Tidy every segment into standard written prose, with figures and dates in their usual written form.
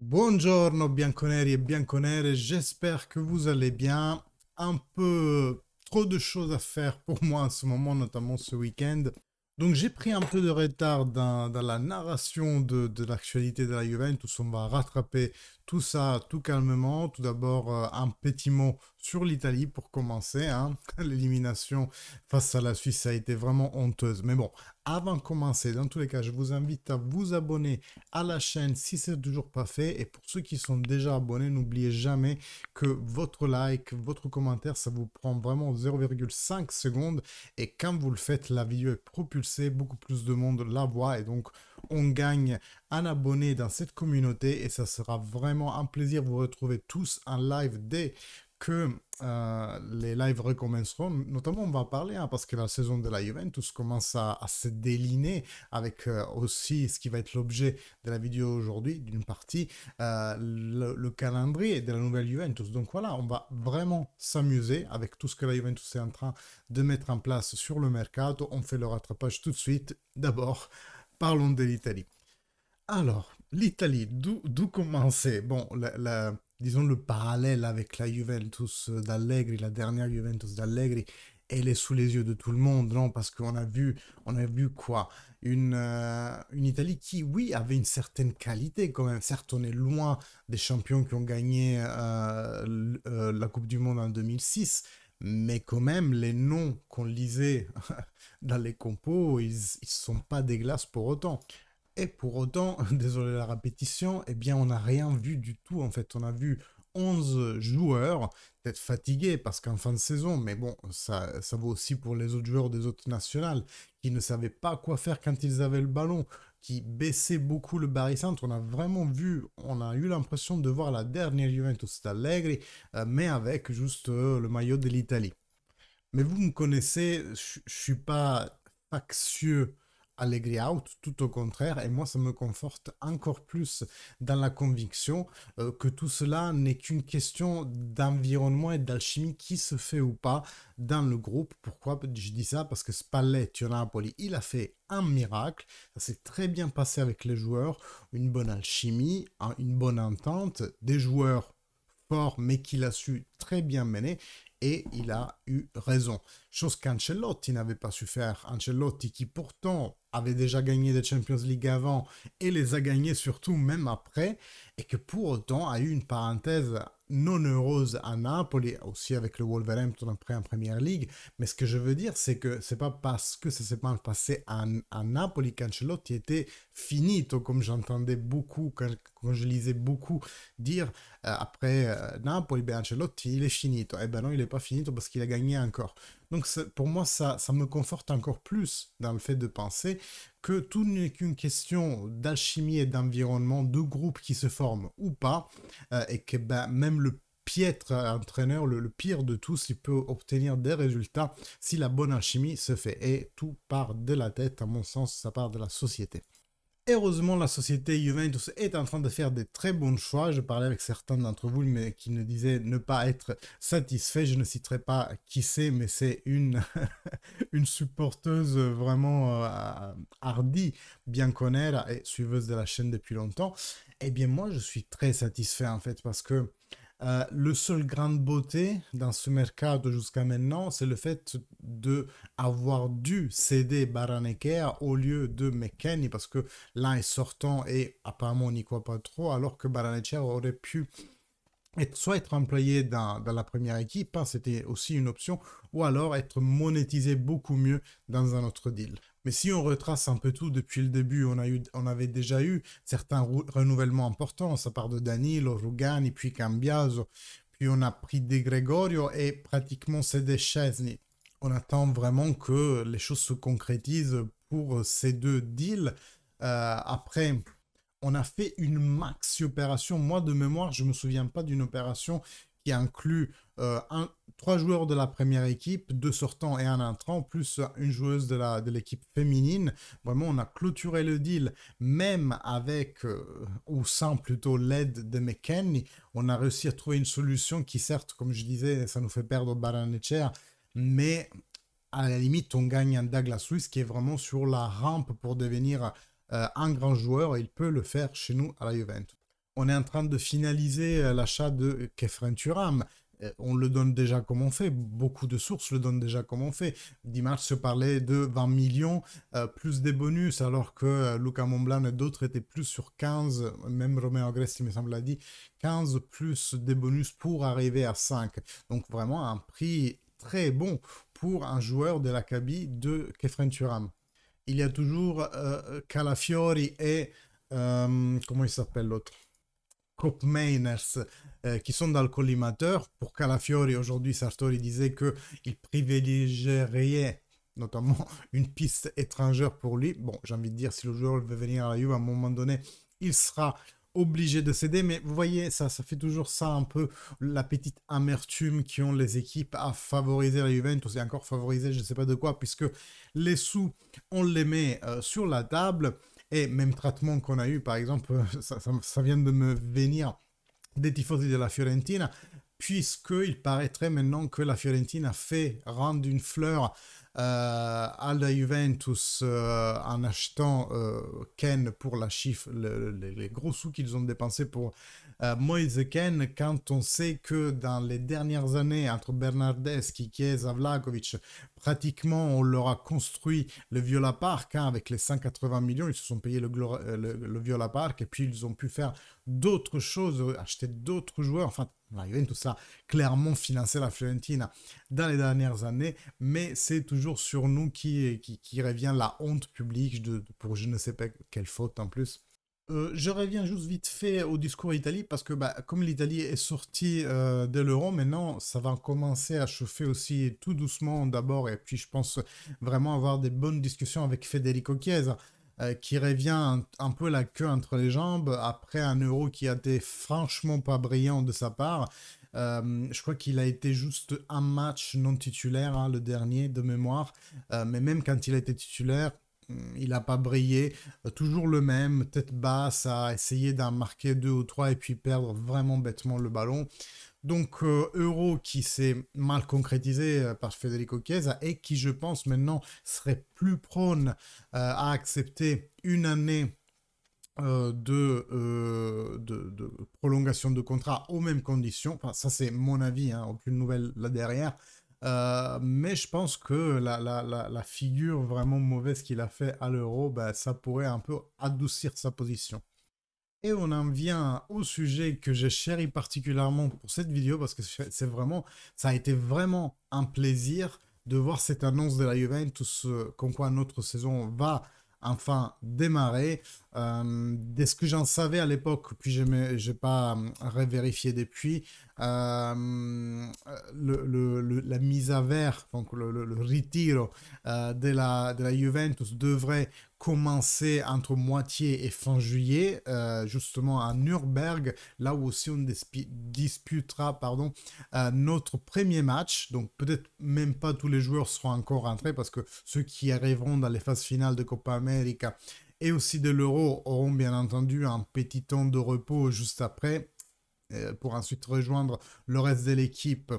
Buongiorno bianconeri et bianconere, j'espère que vous allez bien. Un peu trop de choses à faire pour moi en ce moment, notamment ce week-end. Donc j'ai pris un peu de retard dans la narration de l'actualité de la Juventus. On va rattraper tout ça tout calmement. Tout d'abord, un petit mot sur l'Italie pour commencer, hein. L'élimination face à la Suisse a été vraiment honteuse. Mais bon, avant de commencer, dans tous les cas, je vous invite à vous abonner à la chaîne si c'est toujours pas fait. Et pour ceux qui sont déjà abonnés, n'oubliez jamais que votre like, votre commentaire, ça vous prend vraiment 0,5 secondes. Et quand vous le faites, la vidéo est propulsée, beaucoup plus de monde la voit. Et donc, on gagne un abonné dans cette communauté. Et ça sera vraiment un plaisir de vous retrouver tous en live dès que les lives recommenceront. Notamment, on va parler, hein, parce que la saison de la Juventus commence à se déliner avec aussi ce qui va être l'objet de la vidéo aujourd'hui, d'une partie, le calendrier de la nouvelle Juventus. Donc voilà, on va vraiment s'amuser avec tout ce que la Juventus est en train de mettre en place sur le mercato. On fait le rattrapage tout de suite. D'abord, parlons de l'Italie. Alors, l'Italie, d'où commencer? Bon, disons le parallèle avec la Juventus d'Allegri, la dernière Juventus d'Allegri, elle est sous les yeux de tout le monde, non? Parce on a vu quoi? Une Italie qui, oui, avait une certaine qualité quand même. Certes, on est loin des champions qui ont gagné la Coupe du Monde en 2006, mais quand même, les noms qu'on lisait dans les compos, ils ne sont pas des glaces pour autant. Et pour autant, désolé la répétition, eh bien on n'a rien vu du tout en fait. On a vu 11 joueurs, peut-être fatigués parce qu'en fin de saison, mais bon, ça vaut aussi pour les autres joueurs des autres nationales, qui ne savaient pas quoi faire quand ils avaient le ballon, qui baissaient beaucoup le barycentre. On a vraiment vu, on a eu l'impression de voir la dernière Juventus d'Allegri, mais avec juste le maillot de l'Italie. Mais vous me connaissez, je ne suis pas factieux Allegri out, tout au contraire, et moi ça me conforte encore plus dans la conviction que tout cela n'est qu'une question d'environnement et d'alchimie qui se fait ou pas dans le groupe. Pourquoi je dis ça? Parce que Spalletti au Napoli, il a fait un miracle, ça s'est très bien passé avec les joueurs, une bonne alchimie, une bonne entente, des joueurs fort, mais qu'il a su très bien mener, et il a eu raison. Chose qu'Ancelotti n'avait pas su faire. Ancelotti qui pourtant avait déjà gagné des Champions League avant et les a gagnés surtout même après, et que pour autant a eu une parenthèse non heureuse à Napoli, aussi avec le Wolverhampton après en Première Ligue. Mais ce que je veux dire, c'est que c'est pas parce que ça s'est mal passé à Napoli qu'Ancelotti était finito, comme j'entendais beaucoup, quand je lisais beaucoup dire après Napoli, ben Ancelotti, il est finito. Eh ben non, il n'est pas finito parce qu'il a gagné encore. Donc pour moi, ça me conforte encore plus dans le fait de penser que tout n'est qu'une question d'alchimie et d'environnement, de groupes qui se forment ou pas, et que ben, même le piètre entraîneur, le pire de tous, il peut obtenir des résultats si la bonne alchimie se fait. Et tout part de la tête, à mon sens, ça part de la société. Heureusement, la société Juventus est en train de faire des très bons choix. Je parlais avec certains d'entre vous, mais qui me disaient ne pas être satisfaits. Je ne citerai pas qui c'est, mais c'est une, une supporteuse vraiment hardie, bien connaître et suiveuse de la chaîne depuis longtemps. Eh bien, moi, je suis très satisfait en fait parce que le seul grande beauté dans ce mercato jusqu'à maintenant, c'est le fait de avoir dû céder Baranekea au lieu de McKennie parce que l'un est sortant et apparemment on n'y croit pas trop, alors que Baranekea aurait pu soit être employé dans la première équipe, hein, c'était aussi une option, ou alors être monétisé beaucoup mieux dans un autre deal. Mais si on retrace un peu tout depuis le début, on avait déjà eu certains renouvellements importants, ça part de Danilo, Rugani, puis Cambiaso, puis on a pris De Gregorio et pratiquement cédé Chesney. On attend vraiment que les choses se concrétisent pour ces deux deals. Après, on a fait une maxi opération. Moi, de mémoire, je ne me souviens pas d'une opération qui inclut trois joueurs de la première équipe, deux sortants et un entrant, plus une joueuse de l'équipe féminine. Vraiment, on a clôturé le deal, même avec, ou sans plutôt l'aide de McKennie. On a réussi à trouver une solution qui, certes, comme je disais, ça nous fait perdre Baranechea, mais à la limite, on gagne un Douglas Luiz qui est vraiment sur la rampe pour devenir un grand joueur et il peut le faire chez nous à la Juventus. on est en train de finaliser l'achat de Khéphren Thuram. On le donne déjà comme on fait, beaucoup de sources le donnent déjà comme on fait. Dimanche se parlait de 20 millions plus des bonus, alors que Luca Montblanc et d'autres étaient plus sur 15, même Romeo Agresti me semble l'a dit, 15 plus des bonus pour arriver à 5. Donc vraiment un prix très bon pour un joueur de l'acabit de Khéphren Thuram. Il y a toujours Calafiori et comment il s'appelle l'autre, Koopmeiners, qui sont dans le collimateur. Pour Calafiori, aujourd'hui, Sartori disait qu'il privilégierait notamment une piste étrangère pour lui. Bon, j'ai envie de dire, si le joueur veut venir à la Juve, à un moment donné, il sera obligé de céder. Mais vous voyez, ça fait toujours ça un peu, la petite amertume qui ont les équipes à favoriser la Juventus et encore favoriser je ne sais pas de quoi, puisque les sous, on les met sur la table. Et même traitement qu'on a eu, par exemple, ça vient de me venir des tifosi de la Fiorentina, puisqu'il paraîtrait maintenant que la Fiorentina fait rendre une fleur à la Juventus en achetant Ken pour la chiffre, les gros sous qu'ils ont dépensés pour Moise Ken, quand on sait que dans les dernières années, entre Bernardeschi, Chiesa, Vlahovic, pratiquement on leur a construit le Viola Park avec les 180 millions, ils se sont payés le Viola Park et puis ils ont pu faire d'autres choses, acheter d'autres joueurs, enfin la Juventus a clairement financé la Fiorentina dans les dernières années, mais c'est toujours sur nous qui revient la honte publique pour je ne sais pas quelle faute en plus. Je reviens juste vite fait au discours Italie parce que comme l'Italie est sortie de l'euro, maintenant ça va commencer à chauffer aussi tout doucement d'abord et puis je pense vraiment avoir des bonnes discussions avec Federico Chiesa qui revient un peu la queue entre les jambes après un euro qui a été franchement pas brillant de sa part. Je crois qu'il a été juste un match non titulaire, hein, le dernier de mémoire, mais même quand il a été titulaire, il n'a pas brillé, toujours le même, tête basse, à essayer d'en marquer 2 ou 3 et puis perdre vraiment bêtement le ballon. Donc Euro qui s'est mal concrétisé par Federico Chiesa et qui je pense maintenant serait plus prône à accepter une année de prolongation de contrat aux mêmes conditions. Enfin, ça c'est mon avis, hein, aucune nouvelle là derrière. Mais je pense que la figure vraiment mauvaise qu'il a fait à l'Euro, ça pourrait un peu adoucir sa position. Et on en vient au sujet que j'ai chéri particulièrement pour cette vidéo parce que c'est vraiment, ça a été vraiment un plaisir de voir cette annonce de la Juventus comme quoi notre saison va enfin démarrer. Dès ce que j'en savais à l'époque, puis je n'ai pas revérifié depuis, la mise à vert, donc le retiro de la Juventus devrait commencer entre moitié et fin juillet, justement à Nuremberg, là où aussi on disputera notre premier match. Donc peut-être même pas tous les joueurs seront encore rentrés parce que ceux qui arriveront dans les phases finales de Copa América et aussi de l'Euro auront bien entendu un petit temps de repos juste après pour ensuite rejoindre le reste de l'équipe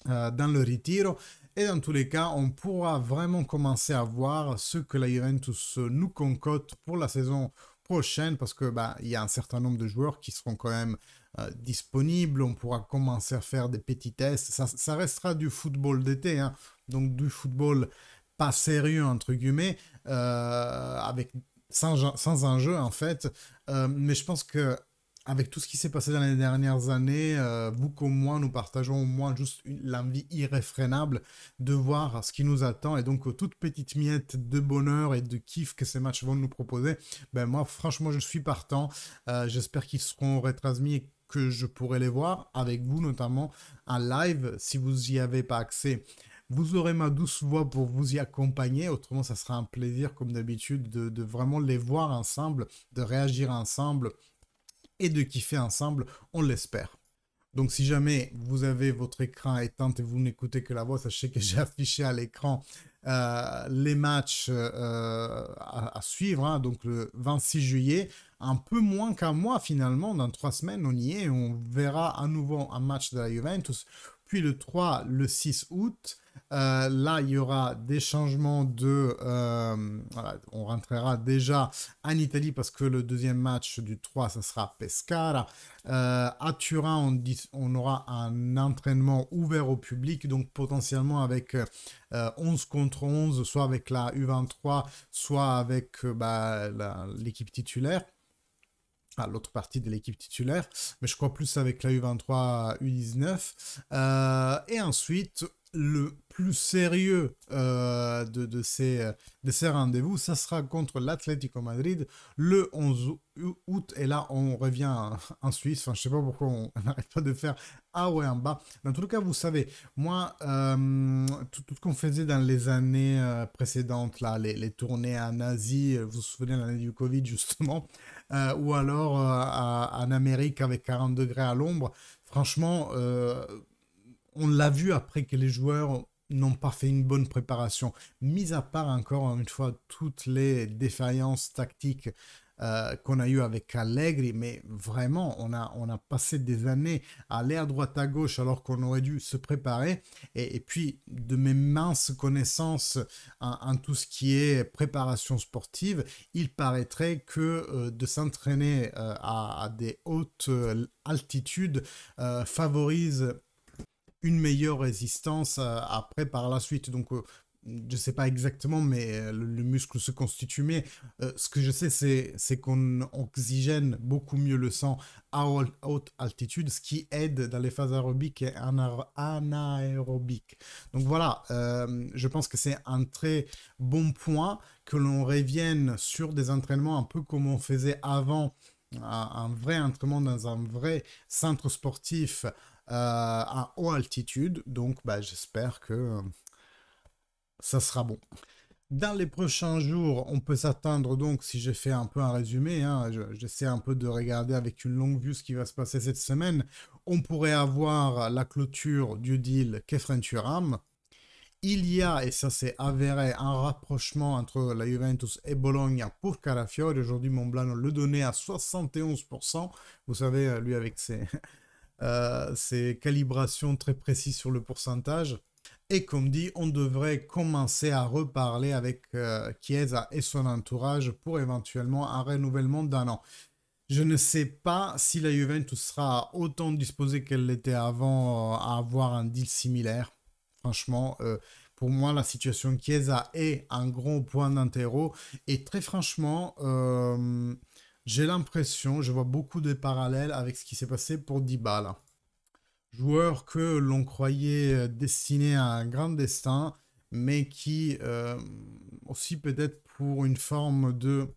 dans le retiro. Et dans tous les cas, on pourra vraiment commencer à voir ce que la Juventus nous concocte pour la saison prochaine parce que il y a un certain nombre de joueurs qui seront quand même disponibles. On pourra commencer à faire des petits tests. Ça restera du football d'été, hein, donc du football pas sérieux entre guillemets, avec sans enjeu en fait. Mais je pense que avec tout ce qui s'est passé dans les dernières années, vous comme moi, nous partageons au moins juste l'envie irréfrénable de voir ce qui nous attend. Et donc, toute petite miette de bonheur et de kiff que ces matchs vont nous proposer, moi, franchement, je suis partant. J'espère qu'ils seront retransmis et que je pourrai les voir avec vous, notamment en live. Si vous n'y avez pas accès, vous aurez ma douce voix pour vous y accompagner. Autrement, ça sera un plaisir, comme d'habitude, de vraiment les voir ensemble, de réagir ensemble et de kiffer ensemble, on l'espère. Donc si jamais vous avez votre écran éteint et vous n'écoutez que la voix, sachez que j'ai affiché à l'écran les matchs à suivre, hein, donc le 26 juillet, un peu moins qu'un mois finalement, dans 3 semaines on y est, on verra à nouveau un match de la Juventus, puis le 3, le 6 août, Là, il y aura des changements de... voilà, on rentrera déjà en Italie parce que le deuxième match du 3, ça sera Pescara. À Turin, on aura un entraînement ouvert au public, donc potentiellement avec 11 contre 11, soit avec la U23, soit avec l'équipe titulaire. L'autre partie de l'équipe titulaire, mais je crois plus avec la U23, U19. Et ensuite, le plus sérieux de ces rendez-vous, ça sera contre l'Atlético Madrid le 11 août. Et là, on revient en Suisse. Enfin, je sais pas pourquoi on n'arrête pas de faire ah ouais en bas. Dans tout cas, vous savez, moi, tout ce qu'on faisait dans les années précédentes, là, les tournées en Asie, vous vous souvenez de l'année du Covid, justement, ou alors en Amérique avec 40 degrés à l'ombre. Franchement, on l'a vu après que les joueurs n'ont pas fait une bonne préparation. Mis à part encore une fois toutes les défaillances tactiques qu'on a eues avec Allegri, mais vraiment, on a passé des années à aller à droite à gauche alors qu'on aurait dû se préparer. Et puis, de mes minces connaissances en tout ce qui est préparation sportive, il paraîtrait que de s'entraîner à des hautes altitudes favorise une meilleure résistance après par la suite. Donc, je ne sais pas exactement, mais le muscle se constitue. Mais ce que je sais, c'est qu'on oxygène beaucoup mieux le sang à haute altitude, ce qui aide dans les phases aérobiques et anaérobiques. Donc voilà, je pense que c'est un très bon point que l'on revienne sur des entraînements un peu comme on faisait avant, un vrai entraînement dans un vrai centre sportif à haute altitude. Donc, j'espère que ça sera bon. Dans les prochains jours, on peut s'attendre donc, si j'ai fait un peu un résumé, hein, j'essaie un peu de regarder avec une longue vue ce qui va se passer cette semaine. On pourrait avoir la clôture du deal Kefren-Turam. Il y a, et ça c'est avéré, un rapprochement entre la Juventus et Bologna pour Calafiori. Aujourd'hui, Montblanc le donnait à 71%. Vous savez, lui avec ses calibrations très précises sur le pourcentage. Et comme dit, on devrait commencer à reparler avec Chiesa et son entourage pour éventuellement un renouvellement d'un an. Je ne sais pas si la Juventus sera autant disposée qu'elle l'était avant à avoir un deal similaire. Franchement, pour moi, la situation Chiesa est un gros point d'interro. Et très franchement, j'ai l'impression, je vois beaucoup de parallèles avec ce qui s'est passé pour Dybala. Joueur que l'on croyait destiné à un grand destin, mais qui, aussi peut-être pour une forme de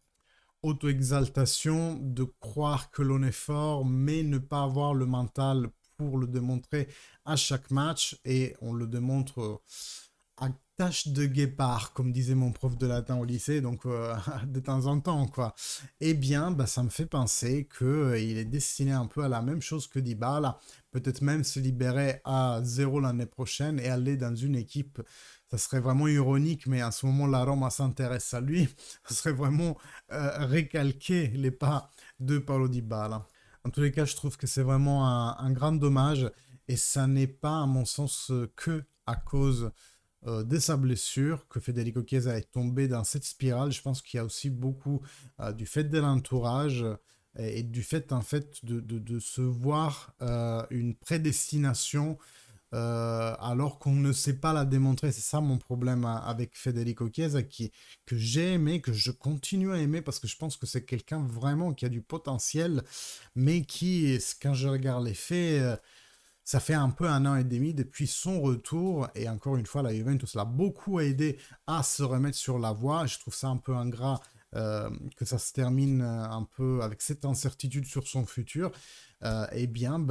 auto-exaltation, de croire que l'on est fort, mais ne pas avoir le mental pour le démontrer à chaque match, et on le démontre à tâche de guépard, comme disait mon prof de latin au lycée, donc de temps en temps, quoi. Eh bien, ça me fait penser qu'il est destiné un peu à la même chose que Dybala, peut-être même se libérer à zéro l'année prochaine et aller dans une équipe. Ça serait vraiment ironique, mais à ce moment, la Roma s'intéresse à lui. Ça serait vraiment récalquer les pas de Paulo Dybala. En tous les cas, je trouve que c'est vraiment un grand dommage, et ça n'est pas, à mon sens, que à cause de sa blessure que Federico Chiesa est tombé dans cette spirale. Je pense qu'il y a aussi beaucoup du fait de l'entourage et du fait en fait de se voir une prédestination alors qu'on ne sait pas la démontrer. C'est ça mon problème avec Federico Chiesa, que j'ai aimé, que je continue à aimer, parce que je pense que c'est quelqu'un vraiment qui a du potentiel, mais qui, quand je regarde les faits, ça fait un peu un an et demi depuis son retour, et encore une fois, la Juventus l'a beaucoup aidé à se remettre sur la voie. Je trouve ça un peu ingrat que ça se termine un peu avec cette incertitude sur son futur. Eh bien,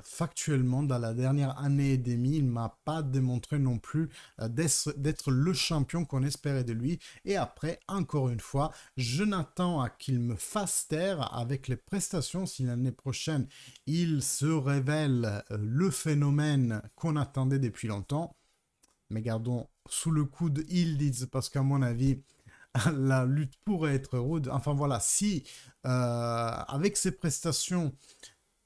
factuellement, dans la dernière année et demie, il ne m'a pas démontré non plus d'être le champion qu'on espérait de lui. Et après, encore une fois, je n'attends à qu'il me fasse taire avec les prestations. Si l'année prochaine, il se révèle le phénomène qu'on attendait depuis longtemps. Mais gardons sous le coude Ildiz, parce qu'à mon avis, la lutte pourrait être rude. Enfin voilà, si avec ses prestations,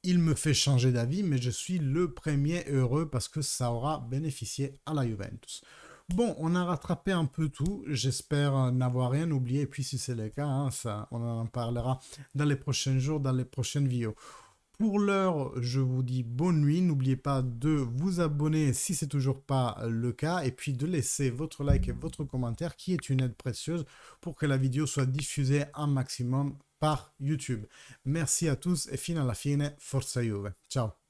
il me fait changer d'avis, mais je suis le premier heureux parce que ça aura bénéficié à la Juventus. Bon, on a rattrapé un peu tout. J'espère n'avoir rien oublié. Et puis, si c'est le cas, hein, ça, on en parlera dans les prochains jours, dans les prochaines vidéos. Pour l'heure, je vous dis bonne nuit. N'oubliez pas de vous abonner si ce n'est toujours pas le cas. Et puis de laisser votre like et votre commentaire qui est une aide précieuse pour que la vidéo soit diffusée un maximum par YouTube. Merci à tous et fino alla fine, Forza Juve. Ciao.